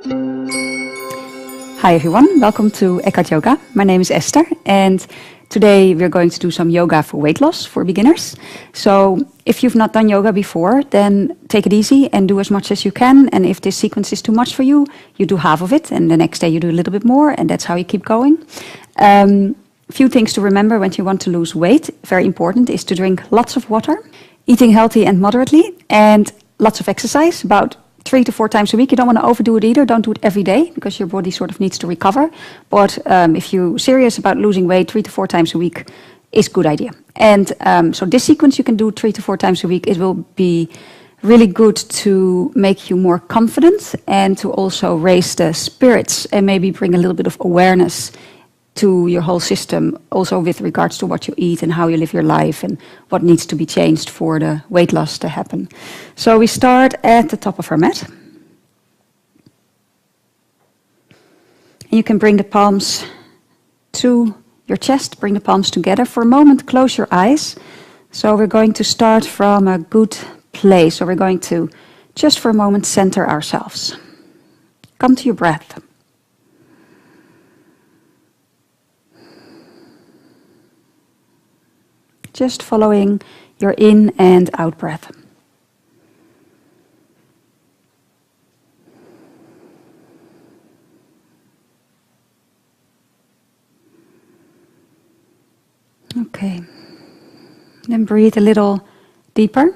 Hi everyone, welcome to Eckhart Yoga. My name is Esther and today we're going to do some yoga for weight loss for beginners. So if you've not done yoga before, then take it easy and do as much as you can. And if this sequence is too much for you, you do half of it and the next day you do a little bit more, and that's how you keep going. Few things to remember when you want to lose weight, very important, is to drink lots of water, eating healthy and moderately, and lots of exercise, about 3 to 4 times a week. You don't want to overdo it either. Don't do it every day because your body sort of needs to recover. But if you're serious about losing weight, 3 to 4 times a week is a good idea. And so this sequence you can do 3 to 4 times a week. It will be really good to make you more confident and to also raise the spirits and maybe bring a little bit of awareness to your whole system, also with regards to what you eat and how you live your life and what needs to be changed for the weight loss to happen. So we start at the top of our mat. And you can bring the palms to your chest, bring the palms together. For a moment, close your eyes. So we're going to start from a good place. So we're going to, just for a moment, center ourselves. Come to your breath. Just following your in and out breath. Okay. Then breathe a little deeper.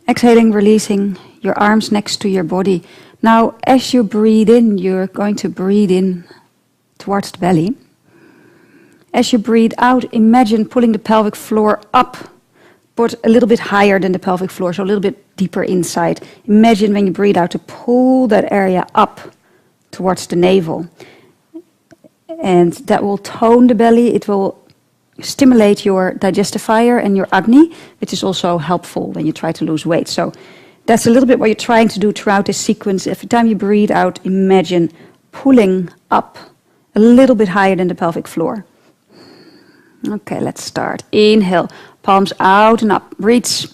Exhaling, releasing your arms next to your body. Now, as you breathe in, you're going to breathe in towards the belly. As you breathe out, imagine pulling the pelvic floor up, but a little bit higher than the pelvic floor, so a little bit deeper inside. Imagine when you breathe out to pull that area up towards the navel. And that will tone the belly. It will stimulate your digestive fire and your Agni, which is also helpful when you try to lose weight. So that's a little bit what you're trying to do throughout this sequence. Every time you breathe out, imagine pulling up a little bit higher than the pelvic floor. Okay, let's start. Inhale, palms out and up. Reach.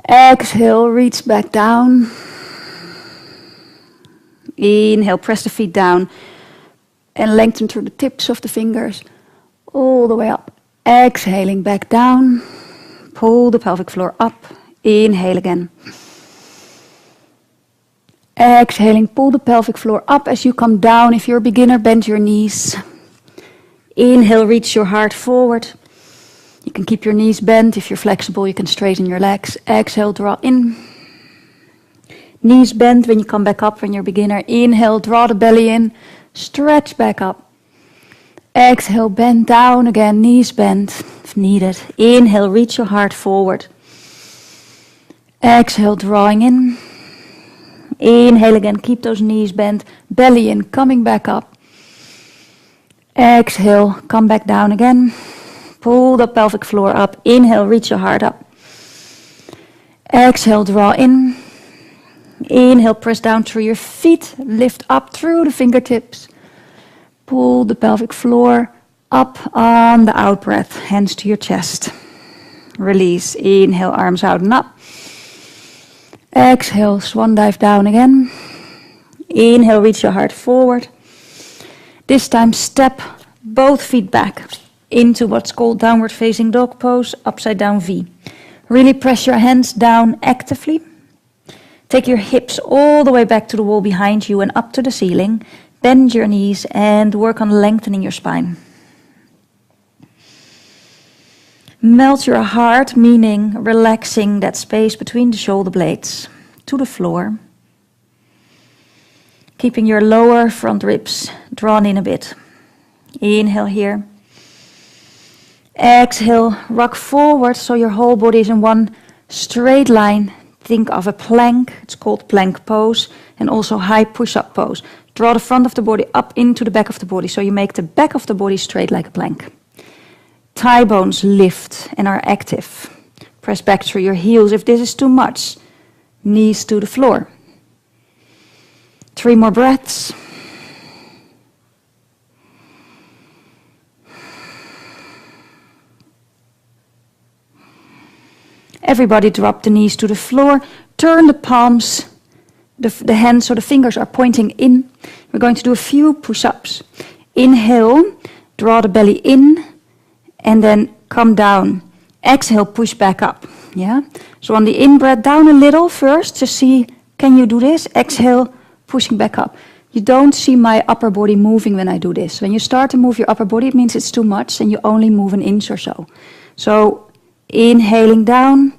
Exhale, reach back down. Inhale, press the feet down and lengthen through the tips of the fingers all the way up. Exhaling back down. Pull the pelvic floor up. Inhale again. Exhaling, pull the pelvic floor up as you come down. If you're a beginner, bend your knees. Inhale, reach your heart forward. You can keep your knees bent. If you're flexible, you can straighten your legs. Exhale, draw in. Knees bent when you come back up when you're a beginner. Inhale, draw the belly in. Stretch back up. Exhale, bend down again. Knees bent if needed. Inhale, reach your heart forward. Exhale, drawing in. Inhale again, keep those knees bent. Belly in, coming back up. Exhale, come back down again. Pull the pelvic floor up. Inhale, reach your heart up. Exhale, draw in. Inhale, press down through your feet. Lift up through the fingertips. Pull the pelvic floor up on the out breath. Hands to your chest. Release. Inhale, arms out and up. Exhale, swan dive down again. Inhale, reach your heart forward. This time step both feet back into what's called downward facing dog pose, upside down V. Really press your hands down actively. Take your hips all the way back to the wall behind you and up to the ceiling. Bend your knees and work on lengthening your spine. Melt your heart, meaning relaxing that space between the shoulder blades to the floor. Keeping your lower front ribs drawn in a bit. Inhale here. Exhale, rock forward so your whole body is in one straight line. Think of a plank, it's called plank pose, and also high push-up pose. Draw the front of the body up into the back of the body so you make the back of the body straight like a plank. Thigh bones lift and are active. Press back through your heels if this is too much. Knees to the floor. 3 more breaths. Everybody drop the knees to the floor. Turn the palms the hands or the fingers are pointing in. We're going to do a few push-ups. Inhale, draw the belly in, and then come down. Exhale, push back up. Yeah. So on the in-breath, down a little first to see, can you do this? Exhale, pushing back up. You don't see my upper body moving when I do this. When you start to move your upper body, it means it's too much and you only move an inch or so. So inhaling down,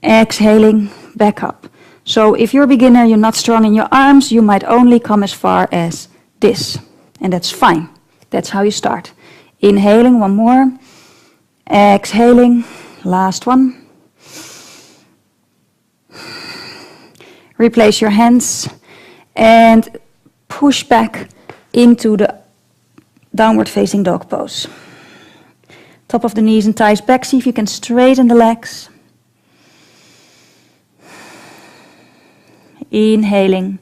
exhaling back up. So if you're a beginner, you're not strong in your arms, you might only come as far as this. And that's fine. That's how you start. Inhaling, one more. Exhaling, last one. Replace your hands and push back into the downward facing dog pose. Top of the knees and thighs back. See if you can straighten the legs. Inhaling.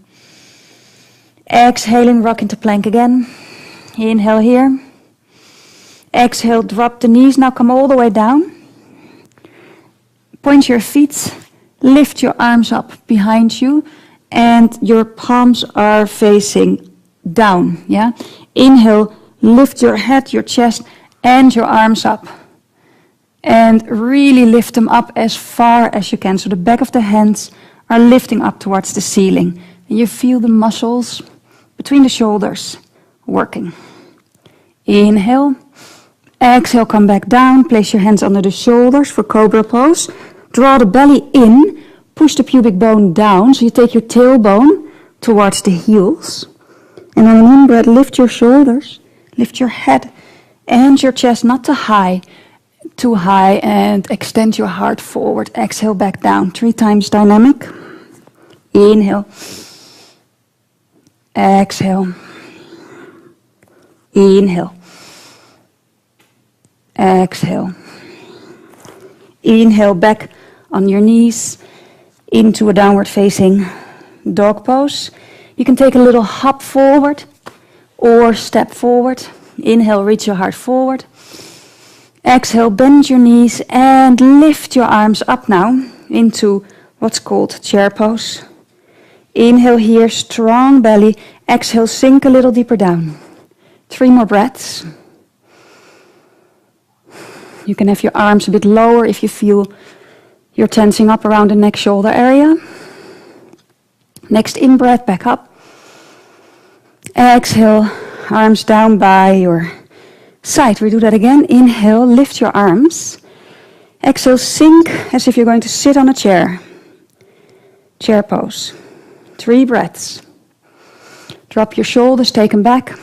Exhaling, rock into plank again. Inhale here. Exhale, drop the knees. Now come all the way down. Point your feet. Lift your arms up behind you. And your palms are facing down. Yeah. Inhale, lift your head, your chest, and your arms up. And really lift them up as far as you can. So the back of the hands are lifting up towards the ceiling. And you feel the muscles between the shoulders working. Inhale. Exhale, come back down. Place your hands under the shoulders for cobra pose. Draw the belly in. Push the pubic bone down. So you take your tailbone towards the heels. And on an in-breath, lift your shoulders. Lift your head and your chest, not too high, and extend your heart forward. Exhale, back down. 3 times dynamic. Inhale. Exhale. Inhale. Exhale. Inhale, back on your knees into a downward facing dog pose. You can take a little hop forward or step forward. Inhale, reach your heart forward. Exhale, bend your knees and lift your arms up now into what's called chair pose. Inhale here, strong belly. Exhale, sink a little deeper down. 3 more breaths. You can have your arms a bit lower if you feel you're tensing up around the neck shoulder area. Next in-breath, back up. Exhale, arms down by your side. We do that again. Inhale, lift your arms. Exhale, sink as if you're going to sit on a chair. Chair pose. 3 breaths. Drop your shoulders, take them back.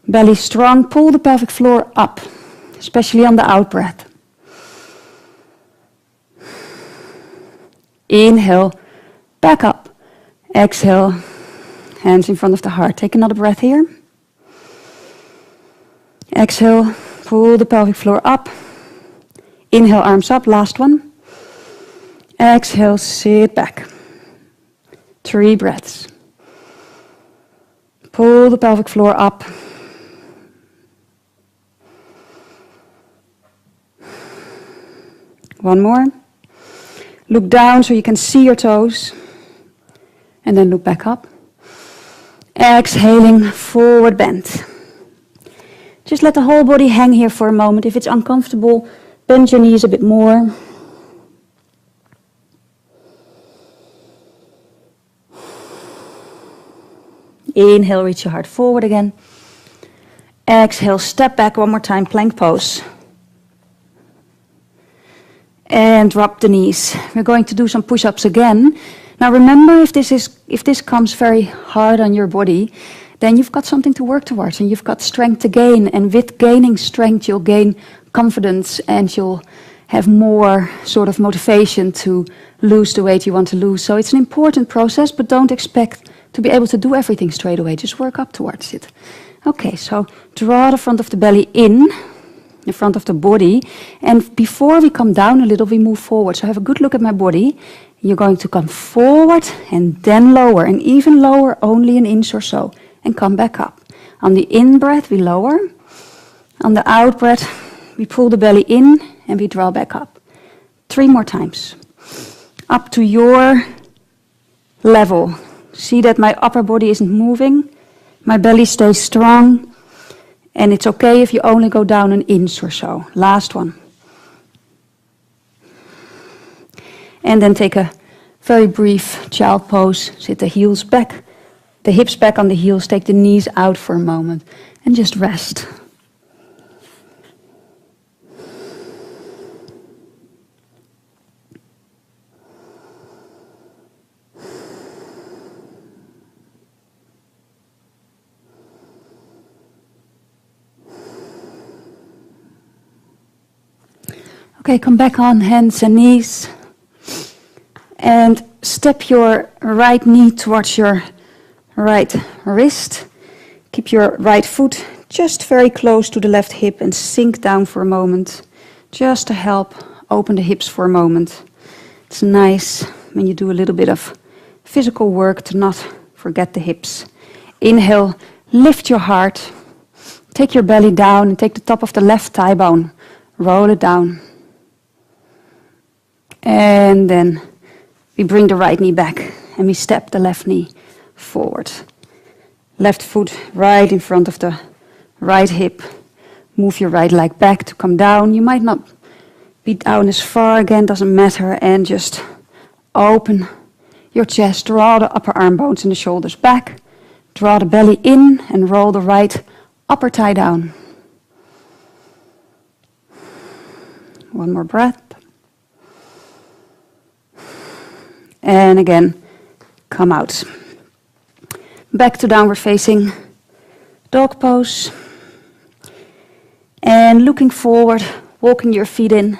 Belly strong, pull the pelvic floor up, especially on the out breath. Inhale, back up. Exhale, hands in front of the heart. Take another breath here. Exhale, pull the pelvic floor up. Inhale, arms up, last one. Exhale, sit back. 3 breaths. Pull the pelvic floor up. One more. Look down so you can see your toes. And then look back up. Exhaling, forward bend. Just let the whole body hang here for a moment. If it's uncomfortable, bend your knees a bit more. Inhale, reach your heart forward again. Exhale, step back one more time, plank pose. And drop the knees. We're going to do some push-ups again. Now remember, if this comes very hard on your body, then you've got something to work towards and you've got strength to gain. And with gaining strength, you'll gain confidence and you'll have more sort of motivation to lose the weight you want to lose. So it's an important process, but don't expect to be able to do everything straight away. Just work up towards it. Okay, so draw the front of the belly in front of the body. And before we come down a little, we move forward. So have a good look at my body. You're going to come forward and then lower. And even lower, only an inch or so. And come back up. On the in-breath, we lower. On the out-breath, we pull the belly in and we draw back up. 3 more times. up to your level. See that my upper body isn't moving, my belly stays strong, and it's okay if you only go down an inch or so. Last one. And then take a very brief child pose. Sit the heels back, the hips back on the heels, take the knees out for a moment, and just rest. Okay, come back on hands and knees. And step your right knee towards your right wrist. Keep your right foot just very close to the left hip and sink down for a moment. Just to help open the hips for a moment. It's nice when you do a little bit of physical work to not forget the hips. Inhale, lift your heart. Take your belly down and take the top of the left thigh bone. Roll it down. And then we bring the right knee back and we step the left knee forward. Left foot right in front of the right hip. Move your right leg back to come down. You might not be down as far, again, doesn't matter. And just open your chest, draw the upper arm bones and the shoulders back. Draw the belly in and roll the right upper thigh down. One more breath. And again, come out. Back to downward facing dog pose. And looking forward, walking your feet in.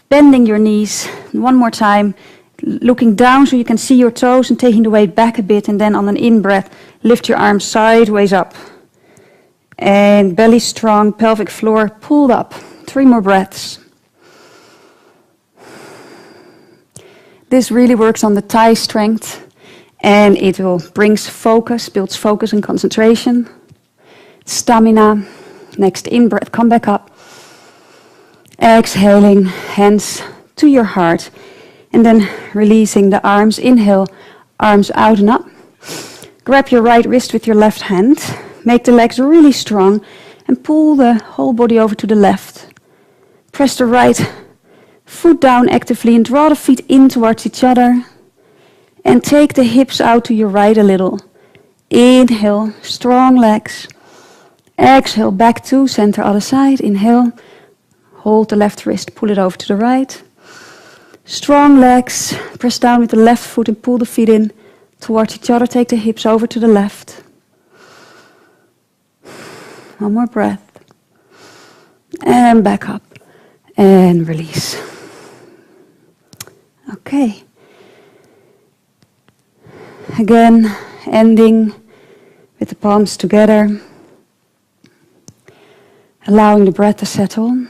Bending your knees. One more time. Looking down so you can see your toes and taking the weight back a bit. And then on an in-breath, lift your arms sideways up. And belly strong, pelvic floor pulled up. 3 more breaths. This really works on the thigh strength, and it will brings focus, builds focus and concentration, stamina. Next in-breath, come back up. Exhaling, hands to your heart, and then releasing the arms. Inhale, arms out and up. Grab your right wrist with your left hand. Make the legs really strong, and pull the whole body over to the left. Press the right foot down actively and draw the feet in towards each other. And take the hips out to your right a little. Inhale, strong legs. Exhale, back to center, other side. Inhale, hold the left wrist, pull it over to the right. Strong legs, press down with the left foot and pull the feet in towards each other. Take the hips over to the left. One more breath. And back up. And release. Okay. Again, ending with the palms together. Allowing the breath to settle.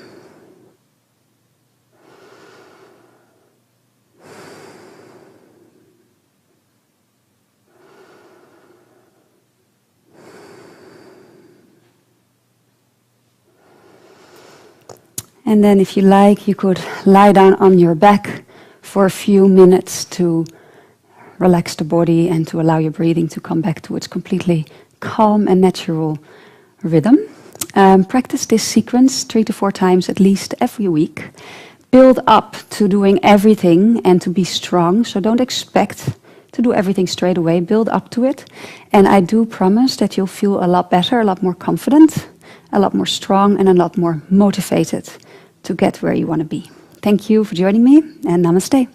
And then if you like, you could lie down on your back for a few minutes to relax the body and to allow your breathing to come back to its completely calm and natural rhythm. Practice this sequence 3 to 4 times at least every week. Build up to doing everything and to be strong, so don't expect to do everything straight away. Build up to it, and I do promise that you'll feel a lot better, a lot more confident, a lot more strong, and a lot more motivated to get where you want to be. Thank you for joining me, and namaste.